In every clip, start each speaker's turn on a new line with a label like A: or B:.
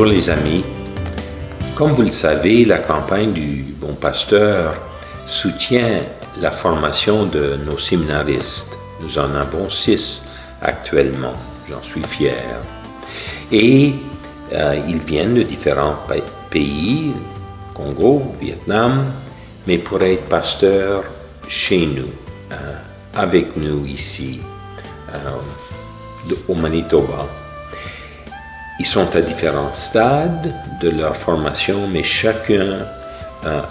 A: Bonjour les amis. Comme vous le savez, la campagne du Bon Pasteur soutient la formation de nos séminaristes. Nous en avons 6 actuellement, j'en suis fier. Et ils viennent de différents pays, Congo, Vietnam, mais pour être pasteurs chez nous, avec nous ici, au Manitoba. Ils sont à différents stades de leur formation, mais chacun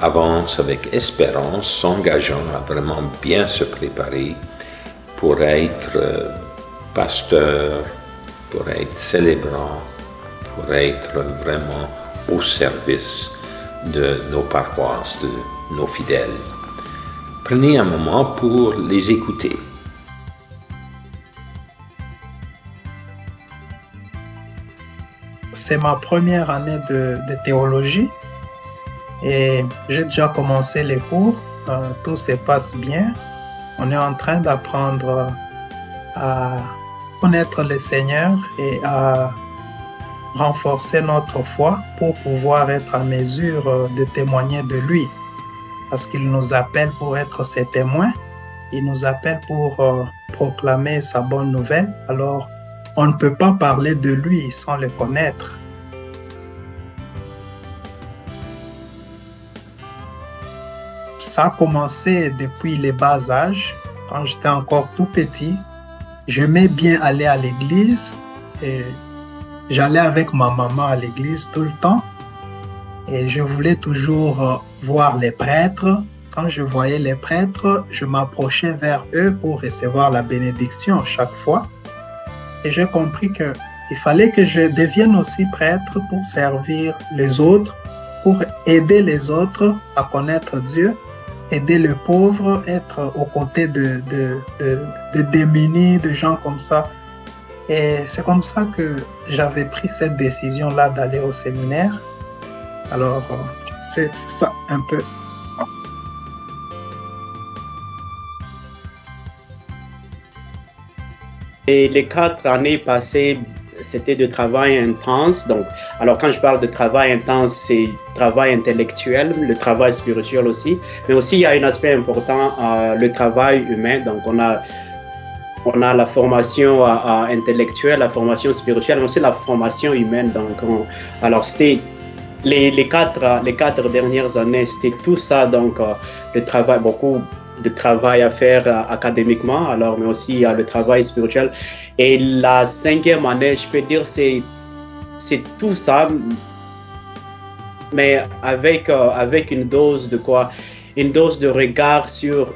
A: avance avec espérance, s'engageant à vraiment bien se préparer pour être pasteur, pour être célébrant, pour être vraiment au service de nos paroisses, de nos fidèles. Prenez un moment pour les écouter.
B: C'est ma première année de théologie et j'ai déjà commencé les cours. Tout se passe bien. On est en train d'apprendre à connaître le Seigneur et à renforcer notre foi pour pouvoir être à mesure de témoigner de lui. Parce qu'il nous appelle pour être ses témoins. Il nous appelle pour proclamer sa bonne nouvelle. Alors, on ne peut pas parler de lui sans le connaître. Ça a commencé depuis les bas âges, quand j'étais encore tout petit. J'aimais bien aller à l'église et j'allais avec ma maman à l'église tout le temps. Et je voulais toujours voir les prêtres. Quand je voyais les prêtres, je m'approchais vers eux pour recevoir la bénédiction chaque fois. Et j'ai compris qu'il fallait que je devienne aussi prêtre pour servir les autres, pour aider les autres à connaître Dieu, aider les pauvres, être aux côtés de démunis, de gens comme ça. Et c'est comme ça que j'avais pris cette décision-là d'aller au séminaire. Alors, c'est ça un peu.
C: Et les 4 années passées, c'était de travail intense. Donc, alors quand je parle de travail intense, c'est travail intellectuel, le travail spirituel aussi. Mais aussi, il y a un aspect important, le travail humain. Donc, on a la formation intellectuelle, la formation spirituelle, mais aussi la formation humaine. Donc, alors c'était les 4 dernières années, c'était tout ça. Donc, le travail, beaucoup de travail à faire académiquement, alors, mais aussi le travail spirituel. Et la 5e année, je peux dire, c'est tout ça, mais avec une dose de quoi? Une dose de regard sur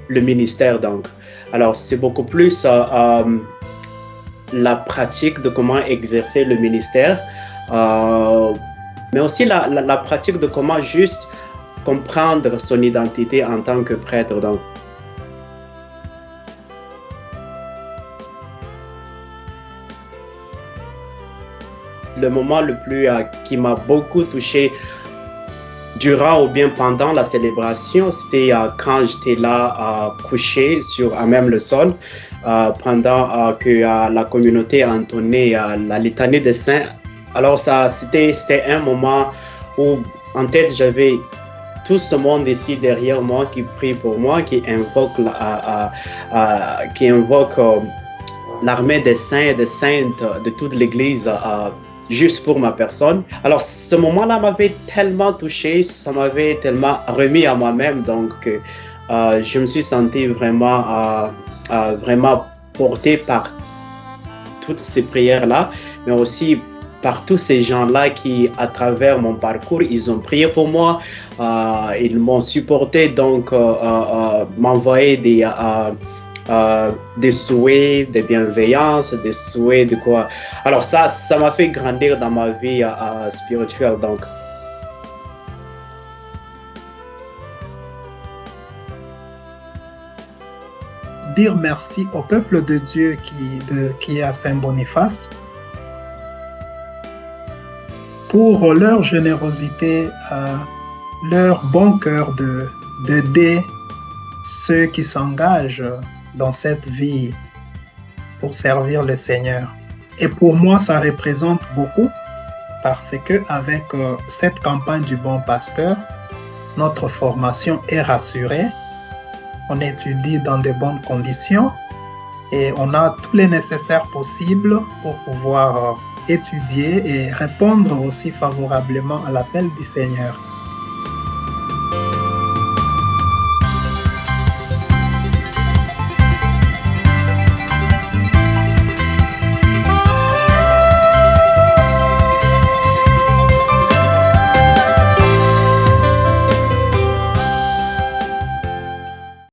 C: le ministère. Donc, alors, c'est beaucoup plus la pratique de comment exercer le ministère, mais aussi la pratique de comment juste comprendre son identité en tant que prêtre. Donc, le moment le plus qui m'a beaucoup touché durant ou bien pendant la célébration, c'était quand j'étais là couché sur même le sol, pendant que la communauté entonnait la litanie des saints. Alors ça, c'était un moment où en tête j'avais tout ce monde ici derrière moi qui prie pour moi, qui invoque l'armée des saints et des saintes de toute l'Église juste pour ma personne. Alors ce moment-là m'avait tellement touché, ça m'avait tellement remis à moi-même, donc je me suis senti vraiment porté par toutes ces prières-là, mais aussi par tous ces gens-là qui, à travers mon parcours, ils ont prié pour moi, ils m'ont supporté, donc m'envoyaient des souhaits, des bienveillances, des souhaits de quoi. Alors ça m'a fait grandir dans ma vie spirituelle. Donc.
B: Dire merci au peuple de Dieu qui est à Saint-Boniface pour leur générosité, leur bon cœur d'aider ceux qui s'engagent dans cette vie pour servir le Seigneur. Et pour moi, ça représente beaucoup parce que avec cette campagne du bon pasteur, notre formation est rassurée. On étudie dans de bonnes conditions et on a tous les nécessaires possibles pour pouvoir étudier et répondre aussi favorablement à l'appel du Seigneur.